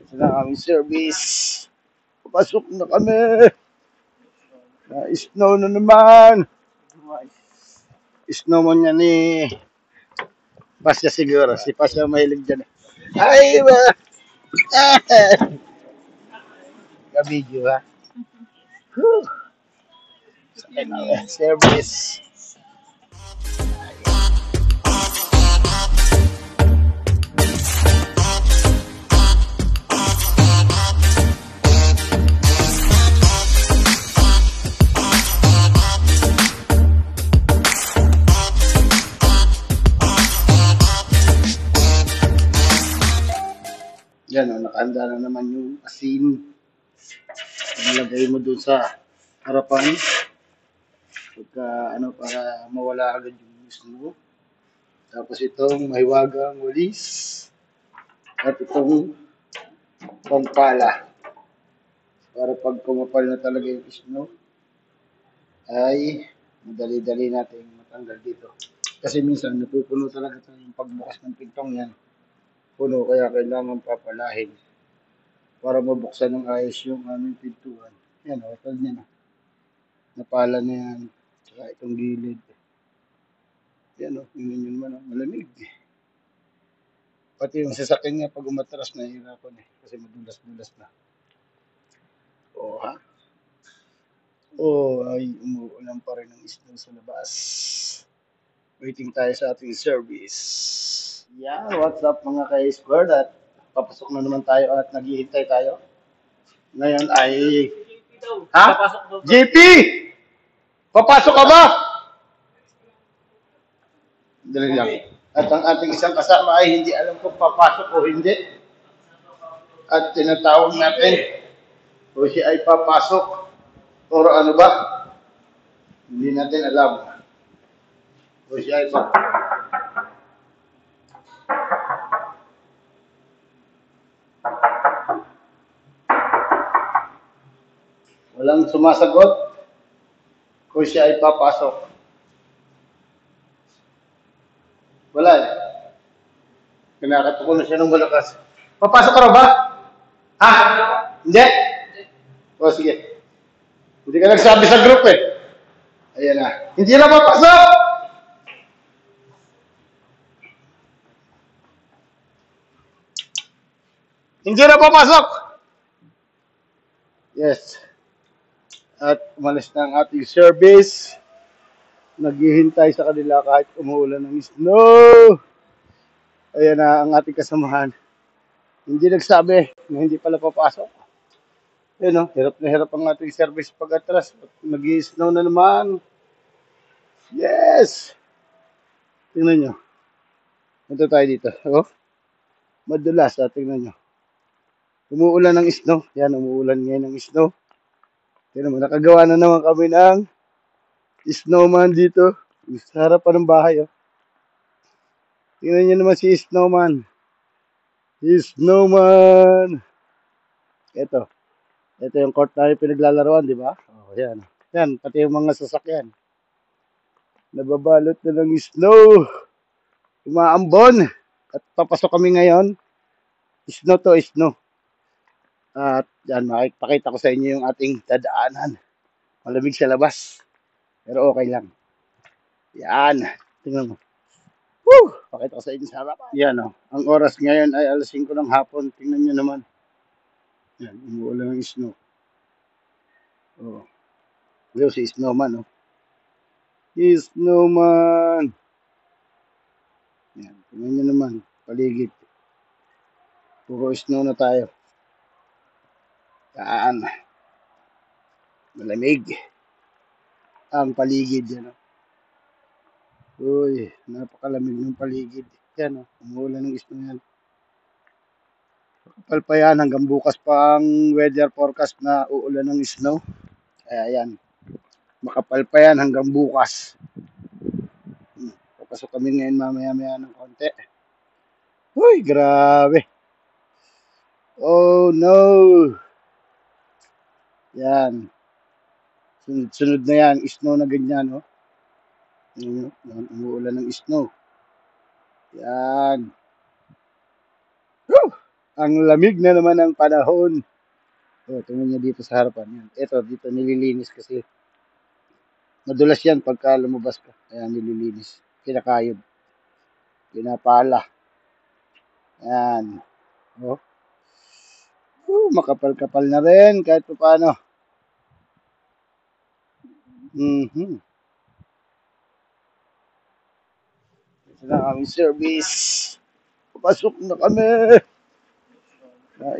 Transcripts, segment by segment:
Ito na ang aming service. Papasok na kami. Na-snow na naman. Snow mo niya ni Pasya siguro. Si Pasya mahilig dyan. Ay, ba? Ka-video ha. Whew. Service. Yan o, nakahanda na naman yung asin. Nilagay mo dun sa harapan. Pagka, para mawala agad yung snow. Tapos itong mahiwagang walis. At itong pampala. Para pag kumapal na talaga yung snow, ay madali-dali natin matanggal dito. Kasi minsan napupuno talaga yung pagbukas ng pintong yan. Puno, kaya kailangan papalahin para mabuksan ng ayos yung aming pintuan. Yan o, ito niya na. Napala na yan. Saka itong gilid. Yan o, yun yun man, malamig. Pati yung sasakyan niya pag umatras na hirapan kasi madulas-dulas na. O ha? O ay umuulan pa rin ng snow sa labas. Waiting tayo sa ating service. Yan, what's up mga ka-squared, at papasok na naman tayo at naghihintay tayo. Ngayon ay... Ha? JP! Papasok ka ba? Dali lang. At ang ating isang kasama ay hindi alam kung papasok o hindi. At tinatawag natin o siya ay papasok o ano ba? Hindi natin alam. O siya ay papasok. Walang sumasagot kung siya ay papasok. Wala eh. Kinakato ko na siya ng malakas. Papasok ka raw ba? Ha? Hindi? O sige. Hindi ka nagsabi sa group eh. Ayan na. Hindi na papasok! Hindi na papasok! Yes. At umalis na ang ating service. Naghihintay sa kanila kahit umuulan ng snow. Ayan na ang ating kasamahan. Hindi nagsabi na hindi pala papasok. Ayan o, hirap na hirap ang ating service pag atras. Nag-i-snow na naman. Yes! Tingnan nyo. Punta tayo dito. Oh, madulas. Tingnan nyo. Umuulan ng snow. Yan, umuulan ngayon ng snow. Tingnan mo, nakagawa na naman kami ng snowman dito. Sa harapan ng bahay. Oh. Tingnan nyo naman si snowman. Snowman! Ito. Ito yung court na yung pinaglalaroan, di ba? Oh, yan. Yan, pati yung mga sasakyan. Nababalot na ng snow. Umaambon. At papasok kami ngayon. Snow to snow. At yan, makikita ko sa inyo yung ating dadaanan. Malamig sa labas. Pero okay lang. Yan. Tingnan mo. Woo! Pakita ko sa inyo sa harapan. Yan o. Ang oras ngayon ay alas 5 ng hapon. Tingnan nyo naman. Yan. Umuulan ng snow. Oh. Yung si snowman o. Snowman. Yan. Tingnan nyo naman. Paligid. Puro snow na tayo. Yan. Malamig. Ang paligid yan o. Uy, napakalamig ng paligid. Yan o, umuulan ng snow yan. Kapal pa yan, hanggang bukas pa ang weather forecast na uulan ng snow. Kaya yan, makapal pa yan hanggang bukas. Papasok kami ngayon mamaya-maya ng konti. Uy, grabe. Oh no. Yan. Sunod na yan, snow na ganyan, oh. Umuulan ng snow. Yan. Woo! Ang lamig na naman ng panahon. Oh, tingnan niyo dito sa harapan yan. Ito, dito nililinis kasi. Madulas yan pagka lumabas ka. Kaya nililinis. Kinakayod. Pinapala. Yan. Oh. Makapal-kapal na rin kahit pa paano. Ito na kami service. Papasok na kami.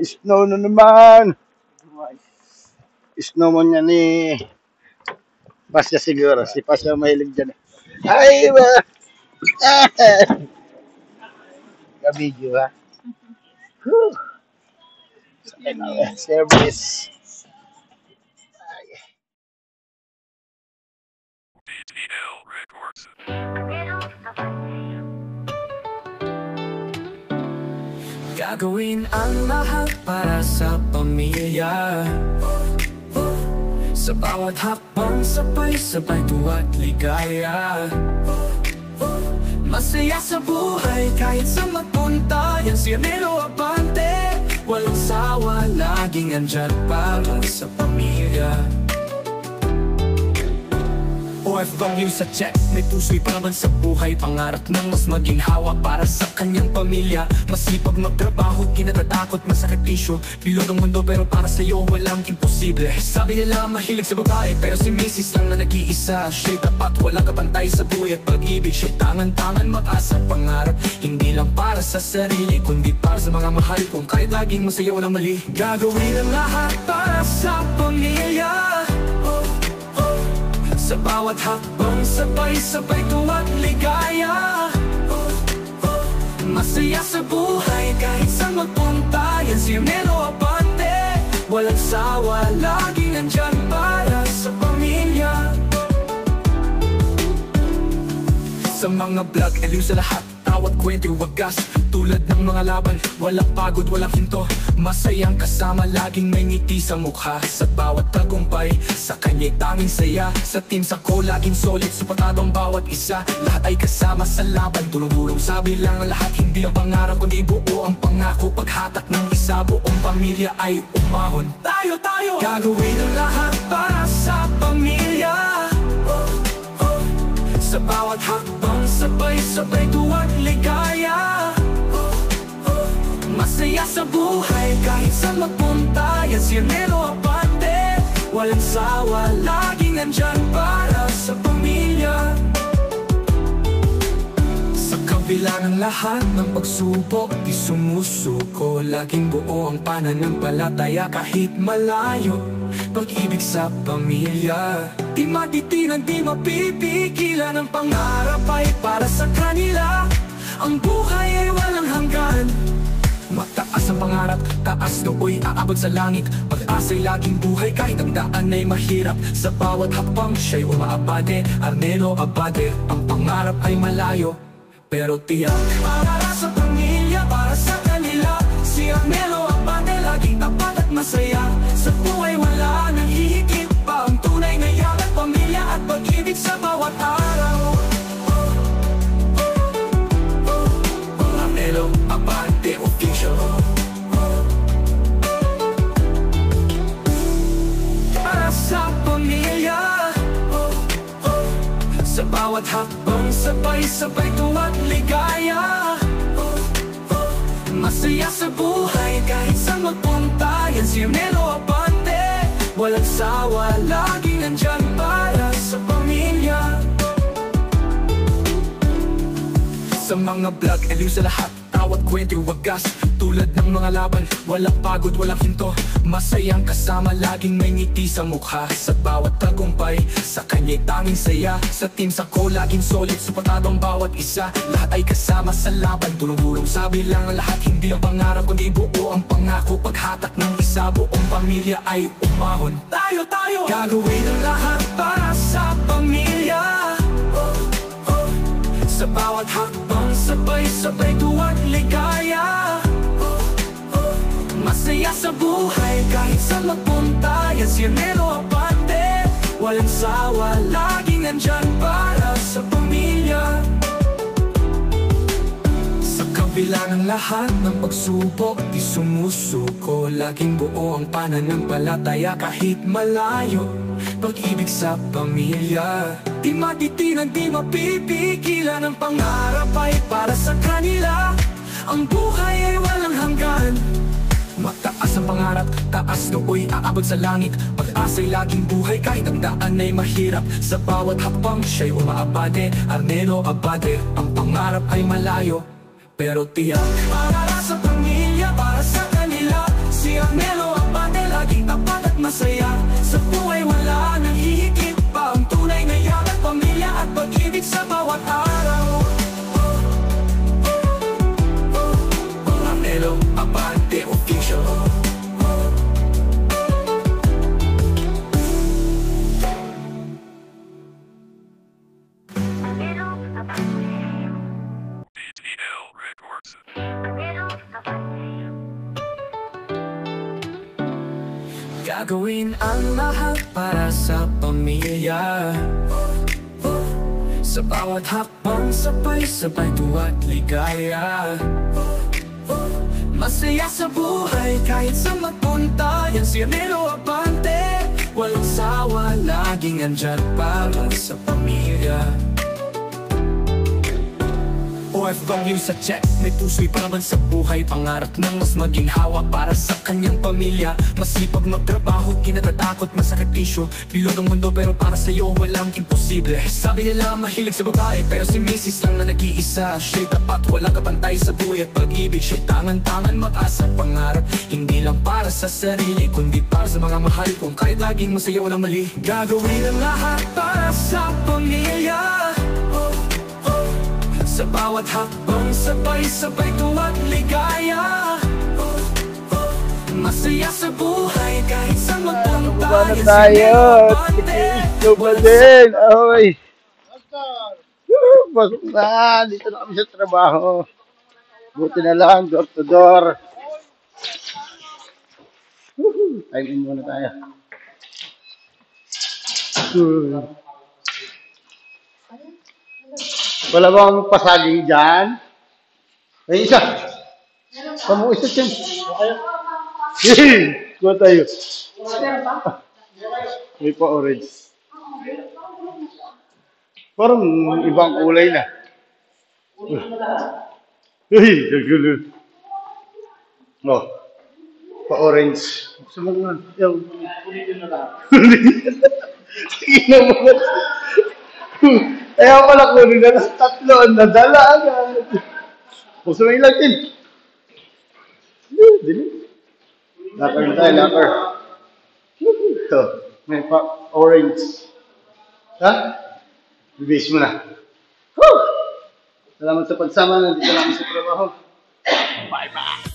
Snow na naman. Snow mo niya ni Pasya siguro. Si Pasya mahilig dyan. Ay, ba? Ka-video ha. Service. Gagawin ang lahat para sa pamilya. Sa bawat hakbang sabay-sabay tuwa't ligaya. Masaya sa buhay kahit sa magpunta. Yan si Arnelo Abante. Walang sawa, laging andyan para sa pamilya. OFW sa check, may puso'y pa naman sa buhay. Pangarap ng mas maging hawak para sa kanyang pamilya. Masipag magtrabaho, kinatatakot, masakripisyo. Bilog ang mundo pero para sa'yo walang imposible. Sabi nila mahilig sa babae pero si Mrs. lang na nag-iisa. Siya'y tapat, walang kapantay sa buhay at pag-ibig. Siya'y tangan-tangan mag-asa pangarap. Hindi lang para sa sarili, kundi para sa mga mahal kung kahit laging masaya walang mali. Gagawin ang lahat para sa pamilya. Sa bawat hakbang sabay-sabay tuwa't ligaya. Masaya sa buhay kahit saan magpunta. Yan si Arnelo Abante. Walang sawa, laging nandyan para sa pamilya. Sa mga vlog, aliw sa lahat, tawat kwento wagas. Tulad ng mga laban, walang pagod, walang hinto. Masayang kasama, laging may ngiti sa mukha. Sa bawat tagumpay, sa kanya'y tanging saya. Sa team sa ko, laging solid, supportado ang bawat isa. Lahat ay kasama sa laban, tulong-tulong sabi lang ang lahat. Hindi ang pangarap, kundi buo ang pangako. Paghatak ng isa, buong pamilya ay umahon. Tayo, gagawin ang lahat para sa pamilya. Sa bawat hakbang, sabay-sabay tuwa't ligaya. Masaya sa buhay kahit saan magpunta. Yan si Arnelo Abante. Walang sawa, laging nandyan para sa pamilya. Sa kabila ng lahat ng pagsubok, di sumusuko. Laging buo ang pananampalataya kahit malayo. Pag-ibig sa pamilya, di matitinan, di mapipigilan. Ang pangarap ay para sa kanila. Ang buhay ay walang hanggan. Mataas ang pangarap, taas nooy aabot sa langit. Pag-asa'y laging buhay kahit ang daan ay mahirap. Sa bawat hakbang siya'y umaabante. Arnelo Abante, ang pangarap ay malayo pero tiyak. Para sa pamilya, para sa kanila. Si Arnelo Abante laging tapat at masaya. Sa buhay wala nang hihigit pa. Ang tunay na yaman, pamilya at pag-ibig sa bawat araw. Arnelo Abante official. Para sa pamilya. Sa bawat hakbang sabay-sabay tuwa't ligaya. Masaya sa buhay kahit saan magpunta. Yan si Arnelo Abante. Walang sawa, laging nandyan para sa pamilya. Sa mga vlog, aliw sa lahat, tawat kwento wagas. Tulad ng mga laban, walang pagod, walang hinto. Masayang kasama, laging may ngiti sa mukha. Sa bawat tagumpay, sa kanya'y tanging saya. Sa team sa ko, laging solid, supportado ang bawat isa. Lahat ay kasama sa laban, tulong-tulong sabi lang ang lahat. Hindi ang pangarap, kundi buo ang pangako. Paghatak ng isa, buong pamilya ay umahon. Tayo, gagawin ang lahat para sa pamilya. Sa bawat hakbang, sabay-sabay tuwa't ligaya. Masaya sa buhay kahit saan magpunta. Yan si Arnelo Abante. Walang sawa, laging nandyan para sa pamilya. Sa kabila ng lahat ng pagsubok, di sumusuko. Laging buo ang pananampalataya kahit malayo. Pag-ibig sa pamilya, di matitinan, di mapipigilan. Ang pangarap ay para sa kanila. Ang buhay ay walang hanggan. Mataas ang pangarap, taas nooy aabot sa langit. Pag-asa'y laging buhay kahit ang daan ay mahirap. Sa bawat hakbang siya'y umaabade. Arnelo Abate, ang pangarap ay malayo pero tiyak. Para sa pamilya, para sa kanila. Si Arnelo Abate laging tapat at masaya. Sa buhay wala nang hihigit pa. Ang tunay na yaman, pamilya at pag-ibig sa bawat araw. Arnelo Abate Official. Gagawin ang lahat para sa pamilya. Sa bawat hakbang sabay-sabay tuwa't ligaya. Masaya sa buhay kahit sa magpunta. Yan si Arnelo Abate, walang sawa, laging andyan para sa pamilya. OFW sa check, may puso'y pa naman sa buhay. Pangarap ng mas maging hawak para sa kanyang pamilya. Masipag magtrabaho, kinatatakot, masakripisyo. Bilog ang mundo pero para sa'yo walang imposible. Sabi nila mahilig sa babae pero si Mrs. lang na nag-iisa. Siya'y tapat, walang kapantay sa buhay at pag-ibig. Siya'y tangan-tangan mag-asa pangarap. Hindi lang para sa sarili kundi para sa mga mahal kong kahit laging masaya walang mali. Gagawin ang lahat para sa pamilya. Sa bawat hakbang sabay-sabay tuwa't ligaya. Masaya sa buhay kahit sa magpunta. Baba na tayo. Tigil pa din. Oy. Pasok na. Dito na kami sa trabaho. Buti na lang. Door to door. Time in muna tayo. Wala bang pasaging dyan? Ay, isa. Kamu isa dyan. Kuha tayo. May pa orange. Parang ibang kulay na. Gagulo. Oh, pa orange. Gusto mo nga. Yung, kunin na lang. Sige na mo. Kaya pala kunin na lang. Tatlo ang nadala agad. Gusto mo ilang din? Dili. Locker tayo, locker. Ito, may pa orange. Ha? Bibis mo na. Woo! Salamat sa pagsama. Nandito lang sa trabaho. Bye-bye!